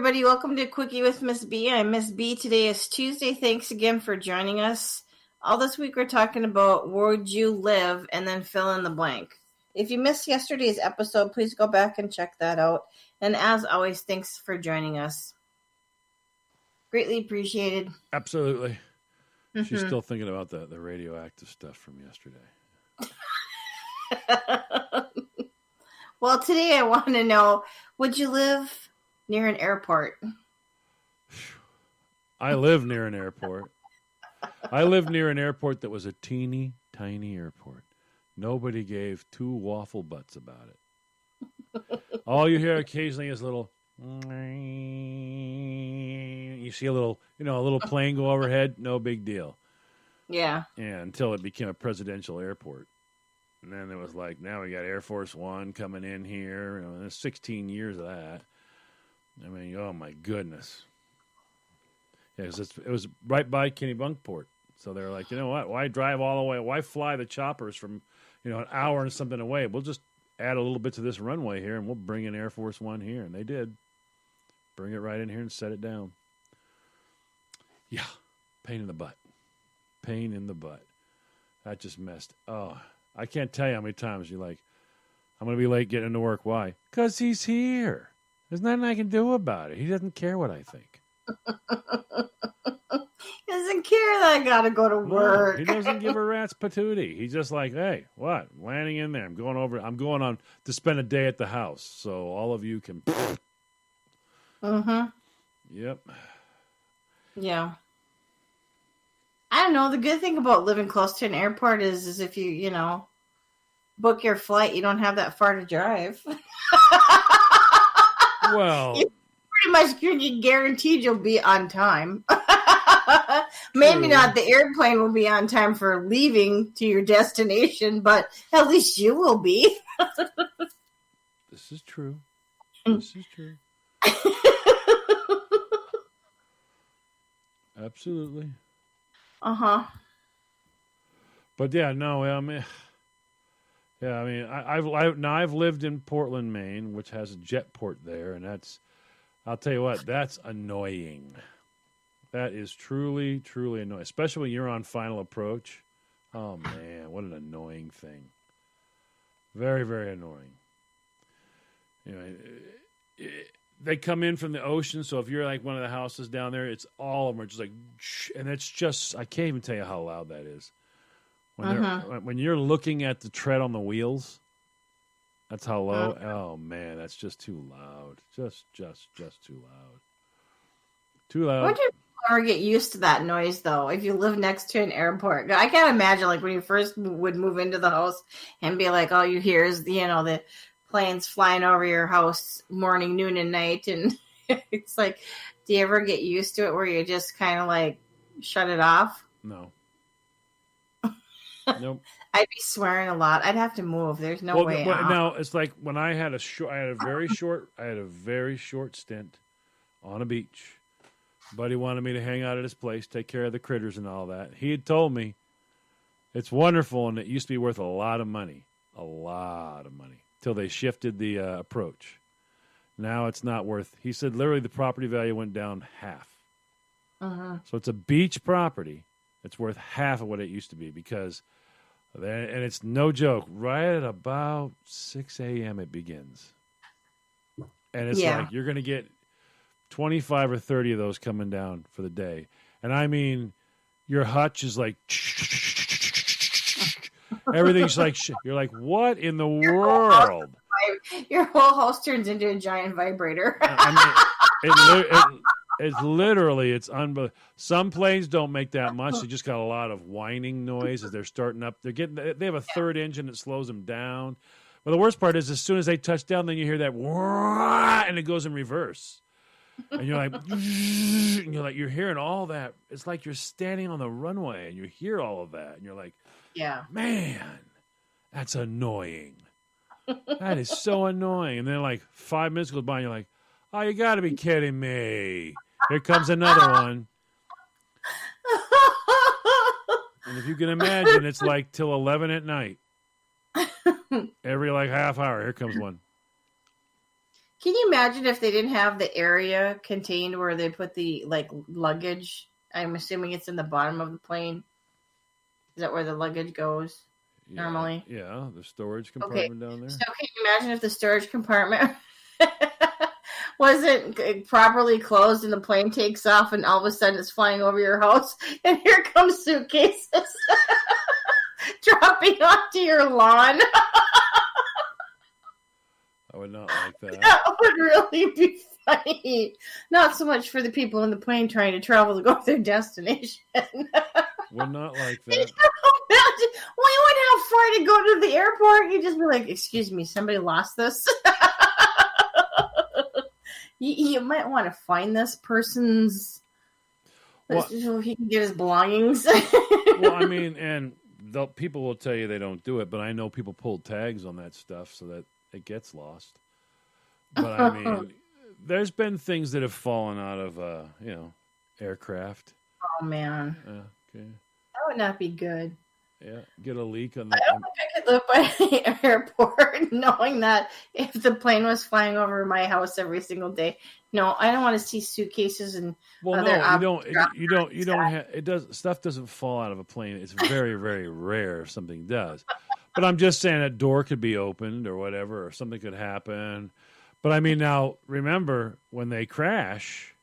everybody. Welcome to Quickie with Miss B. I'm Miss B. Today is Tuesday. Thanks again for joining us. All this week we're talking about would you live and then fill in the blank. If you missed yesterday's episode, please go back and check that out. And as always, thanks for joining us. Greatly appreciated. Absolutely. She's still thinking about the radioactive stuff from yesterday. Well, today I want to know, would you live near an airport? I live near an airport. I lived near an airport that was a teeny tiny airport. Nobody gave two waffle butts about it. All you hear occasionally is little. You see a little plane go overhead. No big deal. Yeah. Yeah, until it became a presidential airport. And then it was like, now we got Air Force One coming in here. There's 16 years of that. I mean, oh my goodness. Yeah, it was right by Kennebunkport. So they're like, you know what? Why drive all the way? Why fly the choppers from, an hour and something away? We'll just add a little bit to this runway here, and we'll bring in Air Force One here. And they did. Bring it right in here and set it down. Yeah, pain in the butt. Pain in the butt. That just messed. Oh, I can't tell you how many times you're like, I'm going to be late getting into work. Why? Because he's here. There's nothing I can do about it. He doesn't care what I think. He doesn't care that I got to go to work. No, he doesn't give a rat's patootie. He's just like, hey, what? Landing in there. I'm going on to spend a day at the house. So all of you can. Mm-hmm. Yep. Yeah. I don't know. The good thing about living close to an airport is if you, book your flight, you don't have that far to drive. Well, you're pretty much guaranteed you'll be on time. Maybe not the airplane will be on time for leaving to your destination, but at least you will be. This is true. This is true. Absolutely. Uh-huh. But yeah, no, I've lived in Portland, Maine, which has a jet port there, and I'll tell you what, that's annoying. That is truly, truly annoying, especially when you're on final approach. Oh man, what an annoying thing. Very, very annoying. They come in from the ocean, so if you're like one of the houses down there, it's all of them are just like, and it's just, I can't even tell you how loud that is. When you're looking at the tread on the wheels, that's how low. Oh man, that's just too loud. Just too loud. Too loud. I wonder if you ever get used to that noise, though, if you live next to an airport. I can't imagine, like, when you first would move into the house and be like, all you hear is, the planes flying over your house morning, noon, and night. And it's like, do you ever get used to it where you just kind of, like, shut it off? No. Nope. I'd be swearing a lot. I'd have to move. There's no way. Now it's like when I had a very short stint on a beach. Buddy wanted me to hang out at his place, take care of the critters and all that. He had told me it's wonderful and it used to be worth a lot of money, till they shifted the approach. Now it's not worth. He said literally the property value went down half. Uh-huh. So it's a beach property. It's worth half of what it used to be and it's no joke. Right at about 6 a.m. it begins. And it's like you're going to get 25 or 30 of those coming down for the day. And I mean, your hutch is like, everything's like, you're like, what in the world? Your whole house turns into a giant vibrator. It's literally, it's unbelievable. Some planes don't make that much. They just got a lot of whining noise as they're starting up. They have a third engine that slows them down. Well, the worst part is as soon as they touch down, then you hear that, and it goes in reverse. And you're like, you're hearing all that. It's like you're standing on the runway and you hear all of that. And you're like, man, that's annoying. That is so annoying. And then like 5 minutes goes by and you're like, oh, you got to be kidding me. Here comes another one. And if you can imagine, it's like till 11 at night. Every like half hour, here comes one. Can you imagine if they didn't have the area contained where they put the like luggage? I'm assuming it's in the bottom of the plane. Is that where the luggage goes normally? Yeah, the storage compartment down there. So can you imagine if the storage compartment wasn't properly closed and the plane takes off and all of a sudden it's flying over your house and here comes suitcases dropping onto your lawn? I would not like that. That would really be funny. Not so much for the people in the plane trying to travel to go to their destination. Would not like that. Imagine, well, you wouldn't have far to go to the airport. You'd just be like, excuse me, somebody lost this. You might want to find this person's so he can get his belongings. Well, I mean, and people will tell you they don't do it, but I know people pull tags on that stuff so that it gets lost. But I mean, there's been things that have fallen out of, aircraft. Oh man, Okay. That would not be good. Yeah, get a leak on the. I don't think I could live by the airport knowing that if the plane was flying over my house every single day. No, I don't want to see suitcases and other you don't have it. Stuff doesn't fall out of a plane. It's very, very rare if something does. But I'm just saying a door could be opened or whatever, or something could happen. But I mean, now remember when they crash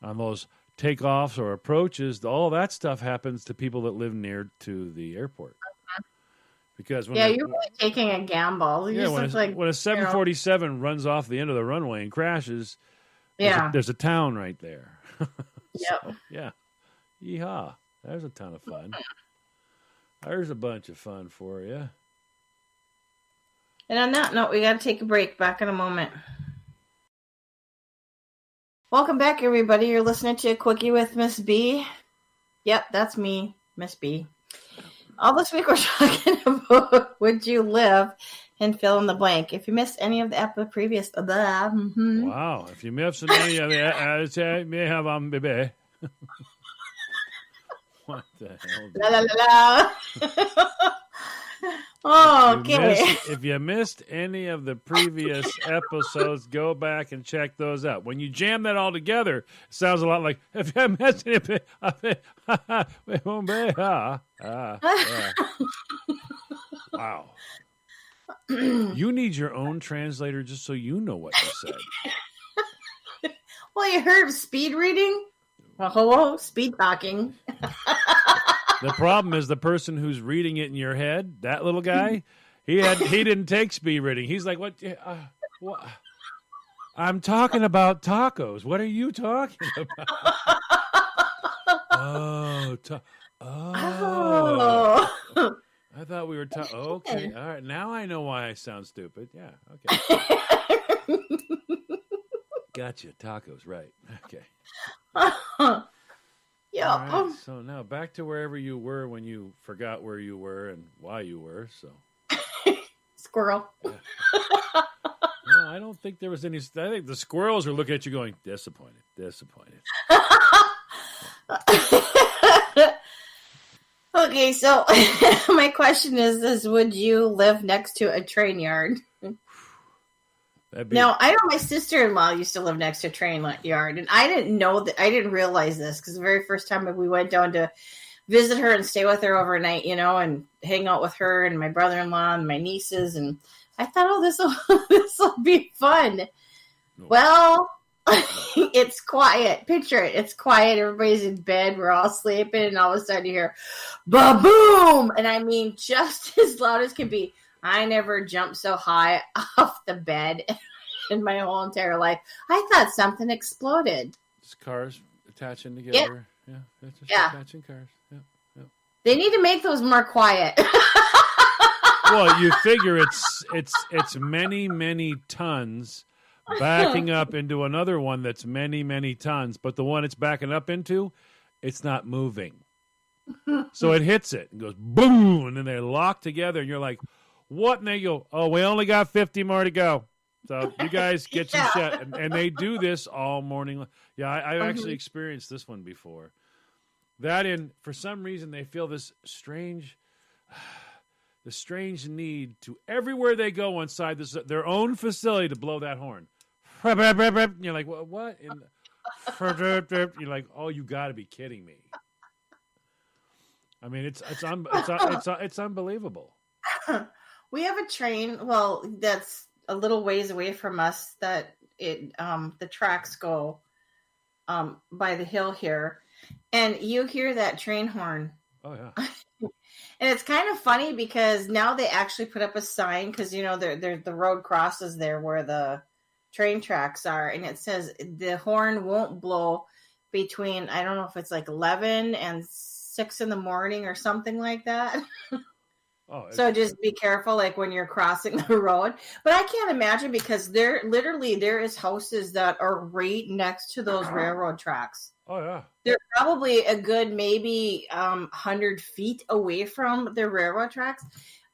on those takeoffs or approaches, all that stuff happens to people that live near to the airport. Because you're really taking a gamble. When a 747 runs off the end of the runway and crashes, there's a town right there. Yep. Yeah. Yeehaw. There's a ton of fun. There's a bunch of fun for you. And on that note, we got to take a break. Back in a moment. Welcome back, everybody. You're listening to a Quickie with Miss B. Yep, that's me, Miss B. All this week we're talking about would you live and fill in the blank. If you missed any of the previous... Wow. If you missed any of the... may have baby. What the hell? La la la la. Oh, okay. If you missed any of the previous episodes, go back and check those out. When you jam that all together, it sounds a lot like if you missed any, wow. You need your own translator just so you know what you said. Well, you heard of speed reading? Well, hello, speed talking. The problem is the person who's reading it in your head, that little guy, he didn't take speed reading. He's like, what? I'm talking about tacos. What are you talking about? I thought we were talking. Okay, all right. Now I know why I sound stupid. Yeah, okay. Gotcha. Tacos, right? Okay. Yeah. Right, so now back to wherever you were when you forgot where you were and why you were. So, squirrel. Yeah. No, I don't think there was any. I think the squirrels are looking at you, going, disappointed. Okay, so my question is: would you live next to a train yard? Now, I know my sister-in-law used to live next to a train yard, and I didn't know that. I didn't realize this because the very first time we went down to visit her and stay with her overnight, and hang out with her and my brother-in-law and my nieces, and I thought, oh, this will be fun. No. Well, it's quiet. Picture it. It's quiet. Everybody's in bed. We're all sleeping, and all of a sudden you hear, ba-boom! And I mean, just as loud as can be. I never jumped so high off the bed in my whole entire life. I thought something exploded. It's cars attaching together. Yeah. It's just attaching cars. Yeah. They need to make those more quiet. Well, you figure it's many, many tons backing up into another one that's many, many tons, but the one it's backing up into, it's not moving. So it hits it and goes boom, and then they're locked together, and you're like, what? And they go, oh, we only got 50 more to go. So you guys get some shit. And they do this all morning. Yeah, I've actually experienced this one before. For some reason, they feel this strange need to, everywhere they go inside their own facility, to blow that horn. You're like, what? You're like, oh, you got to be kidding me. I mean, it's unbelievable. We have a train, well, that's a little ways away from us that the tracks go by the hill here. And you hear that train horn. Oh, yeah. And it's kind of funny because now they actually put up a sign because, the road crosses there where the train tracks are. And it says the horn won't blow between, I don't know if it's like 11 and 6 in the morning or something like that. Oh, so just be careful, like when you're crossing the road. But I can't imagine because there is houses that are right next to those railroad tracks. Oh yeah, they're probably a good maybe 100 feet away from the railroad tracks.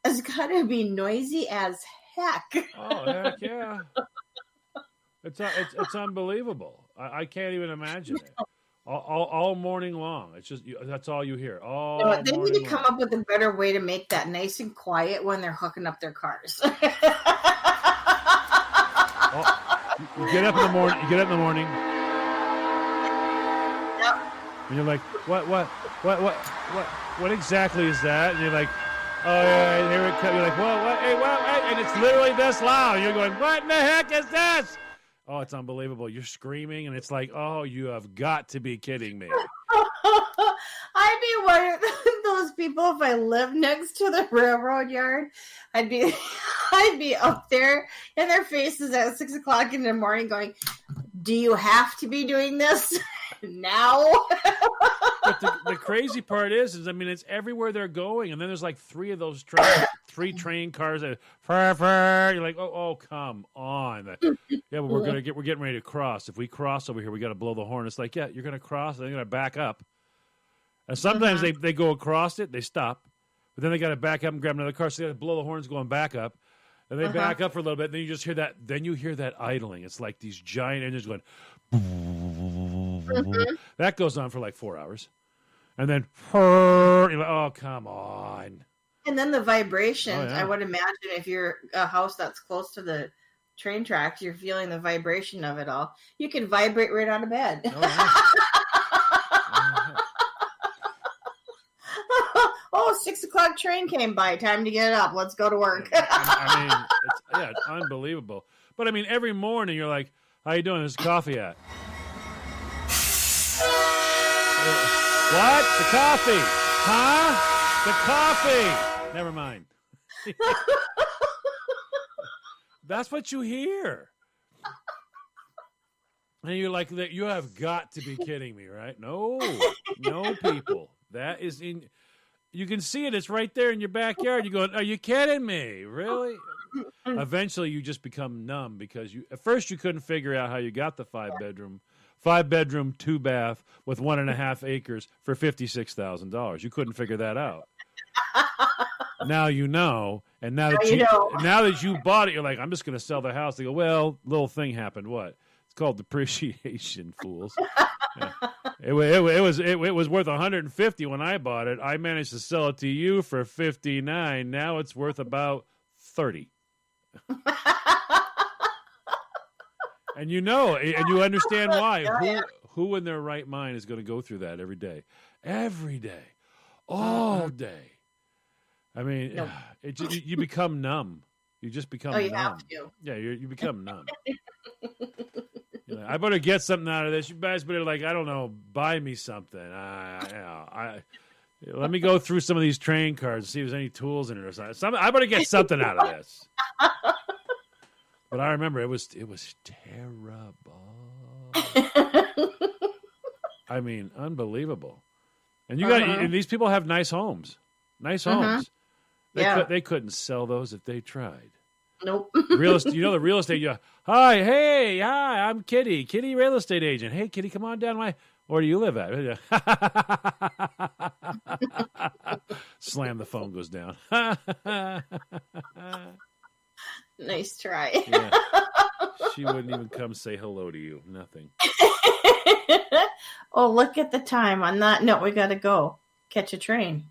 It's got to be noisy as heck. Oh heck yeah, it's unbelievable. I can't even imagine it. All morning long. It's just that's all you hear. They need to come up with a better way to make that nice and quiet when they're hooking up their cars. You get up in the morning. Yep. And you're like, what exactly is that? And you're like, oh yeah, here it comes. You're like, what? Hey, and it's literally this loud. You're going, what in the heck is this? Oh, it's unbelievable. You're screaming, and it's like, oh, you have got to be kidding me. I'd be one of those people if I lived next to the railroad yard. I'd be up there in their faces at 6 o'clock in the morning going, do you have to be doing this now? But the crazy part is, I mean, it's everywhere they're going, and then there's like three of those three train cars that you're like, oh, come on. Yeah, but we're getting ready to cross. If we cross over here, we got to blow the horn. It's like, yeah, you're gonna cross, and they're gonna back up. And sometimes they go across it, they stop, but then they got to back up and grab another car, so they got to blow the horns going back up, and they back up for a little bit. And then you just hear that. Then you hear that idling. It's like these giant engines going. That goes on for like 4 hours, and then you're like, oh, come on. And then the vibrations. Oh, yeah. I would imagine if you're a house that's close to the train tracks, you're feeling the vibration of it all. You can vibrate right out of bed. Oh, yeah. Oh, 6 o'clock train came by. Time to get up. Let's go to work. I mean, it's unbelievable. But I mean, every morning you're like, how you doing? There's coffee at. What? The coffee? Huh? The coffee. Never mind. That's what you hear. And you're like, you have got to be kidding me, right? No, people. That is in. You can see it. It's right there in your backyard. You go, are you kidding me? Really? Eventually, you just become numb because at first you couldn't figure out how you got the five bedroom, 2-bath with 1.5 acres for $56,000. You couldn't figure that out. Now you know, and now that you bought it, you're like, I'm just going to sell the house. They go, well, little thing happened. What? It's called depreciation, fools. Yeah. It was worth $150 when I bought it. I managed to sell it to you for $59. Now it's worth about $30. And you know, and you understand why. Who in their right mind is going to go through that every day? Every day. All day. I mean, nope. You become numb. You just become numb. You have to. Yeah, you become numb. You know, I better get something out of this. You guys better, like, I don't know, buy me something. Let me go through some of these train cards and see if there's any tools in it or something. I better get something out of this. But I remember it was terrible. I mean, unbelievable. And and these people have nice homes. Nice homes. They couldn't sell those if they tried. Nope. The real estate. Hi, I'm Kitty, real estate agent. Hey, Kitty, come on down. Where do you live at? Slam, the phone goes down. Nice try. Yeah. She wouldn't even come say hello to you. Nothing. Oh, look at the time. On that note, we got to go catch a train.